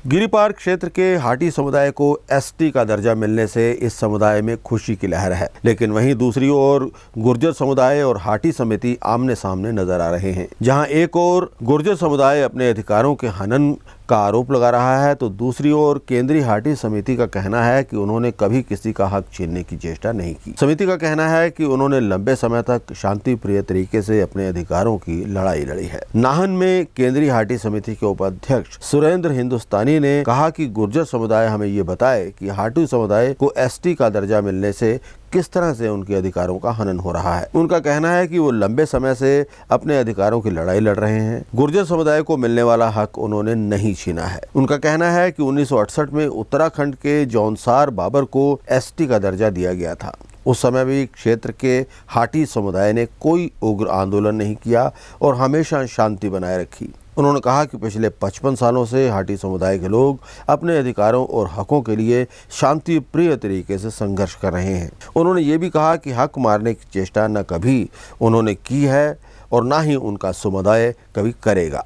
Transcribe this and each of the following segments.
गिरिपार क्षेत्र के हाटी समुदाय को एसटी का दर्जा मिलने से इस समुदाय में खुशी की लहर है, लेकिन वहीं दूसरी ओर गुर्जर समुदाय और हाटी समिति आमने सामने नजर आ रहे हैं। जहां एक ओर गुर्जर समुदाय अपने अधिकारों के हनन का आरोप लगा रहा है, तो दूसरी ओर केंद्रीय हाटी समिति का कहना है कि उन्होंने कभी किसी का हक छीनने की चेष्टा नहीं की। समिति का कहना है कि उन्होंने लंबे समय तक शांति प्रिय तरीके से अपने अधिकारों की लड़ाई लड़ी है। नाहन में केंद्रीय हाटी समिति के उपाध्यक्ष सुरेंद्र हिंदुस्तानी ने कहा कि गुर्जर समुदाय हमें ये बताए कि हाटी समुदाय को एसटी का दर्जा मिलने से किस तरह से उनके अधिकारों का हनन हो रहा है। उनका कहना है कि वो लंबे समय से अपने अधिकारों की लड़ाई लड़ रहे हैं। गुर्जर समुदाय को मिलने वाला हक उन्होंने नहीं छीना है। उनका कहना है कि 1968 में उत्तराखंड के जौनसार बाबर को एसटी का दर्जा दिया गया था। उस समय भी क्षेत्र के हाटी समुदाय ने कोई उग्र आंदोलन नहीं किया और हमेशा शांति बनाए रखी। उन्होंने कहा कि पिछले 55 सालों से हाटी समुदाय के लोग अपने अधिकारों और हकों के लिए शांति प्रिय तरीके से संघर्ष कर रहे हैं। उन्होंने ये भी कहा कि हक मारने की चेष्टा न कभी उन्होंने की है और ना ही उनका समुदाय कभी करेगा।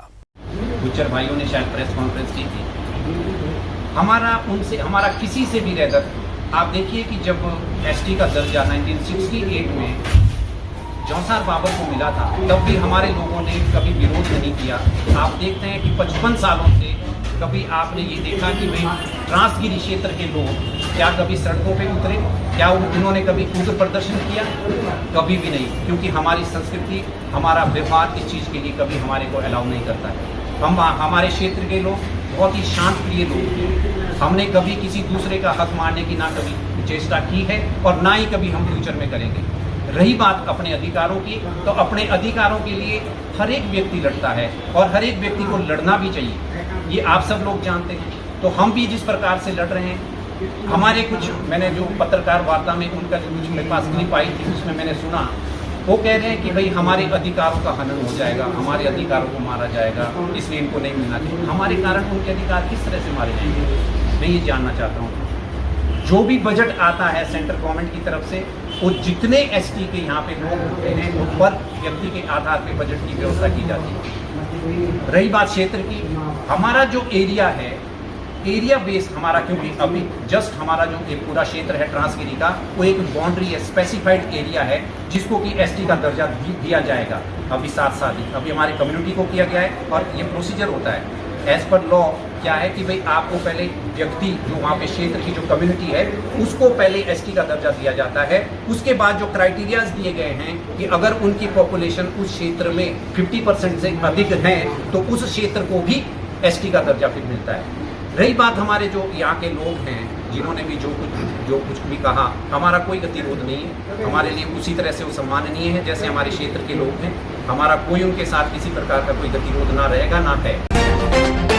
गुज्जर भाइयों ने शायद प्रेस कॉन्फ्रेंस की थी। हमारा किसी से भी रहता, आप देखिए कि जब एसटी का दर्जा 1968 में जौनसार बाबर को मिला था, तब भी हमारे लोगों ने कभी विरोध नहीं किया। आप देखते हैं कि 55 सालों से कभी आपने ये देखा कि भाई ट्रांसगिरी क्षेत्र के लोग क्या कभी सड़कों पे उतरे, क्या उन्होंने कभी उग्र प्रदर्शन किया? कभी भी नहीं, क्योंकि हमारी संस्कृति, हमारा व्यवहार इस चीज़ के लिए कभी हमारे को अलाउ नहीं करता है। हमारे क्षेत्र के लोग बहुत ही शांत प्रिय लोग हैं। हमने कभी किसी दूसरे का हक मारने की ना कभी चेष्टा की है और ना ही कभी हम फ्यूचर में करेंगे। रही बात अपने अधिकारों की, तो अपने अधिकारों के लिए हर एक व्यक्ति लड़ता है और हर एक व्यक्ति को लड़ना भी चाहिए, ये आप सब लोग जानते हैं। तो हम भी जिस प्रकार से लड़ रहे हैं, हमारे कुछ, मैंने जो पत्रकार वार्ता में उनका जो कुछ मेरे पास क्लिप आई थी, उसमें मैंने सुना वो कह रहे हैं कि भाई हमारे अधिकारों का हनन हो जाएगा, हमारे अधिकारों को मारा जाएगा, इसलिए इनको नहीं मिलना चाहिए। हमारे कारण उनके अधिकार किस तरह से मारे जाएंगे, मैं ये जानना चाहता हूँ। जो भी बजट आता है सेंट्रल गवर्नमेंट की तरफ से, वो जितने एसटी के यहाँ पे लोग होते हैं, उन पर व्यक्ति के आधार पे बजट की व्यवस्था की जाती है। रही बात क्षेत्र की, हमारा जो एरिया है, एरिया बेस हमारा, क्योंकि अभी जस्ट हमारा जो एक पूरा क्षेत्र है ट्रांसगिरी का, वो एक बाउंड्री है, स्पेसिफाइड एरिया है, जिसको कि एसटी का दर्जा दिया जाएगा अभी 7 साल ही। अभी हमारे कम्युनिटी को किया गया है और ये प्रोसीजर होता है एज पर लॉ। क्या है कि भाई आपको पहले व्यक्ति जो वहाँ पे क्षेत्र की जो कम्युनिटी है, उसको पहले एसटी का दर्जा दिया जाता है। उसके बाद जो क्राइटेरियाज दिए गए हैं कि अगर उनकी पॉपुलेशन उस क्षेत्र में 50% से अधिक है, तो उस क्षेत्र को भी एसटी का दर्जा फिर मिलता है। रही बात हमारे जो यहाँ के लोग हैं, जिन्होंने भी जो कुछ भी कहा, हमारा कोई गतिरोध नहीं है। हमारे लिए उसी तरह से वो सम्माननीय है जैसे हमारे क्षेत्र के लोग हैं। हमारा कोई उनके साथ किसी प्रकार का कोई गतिरोध ना रहेगा, ना है।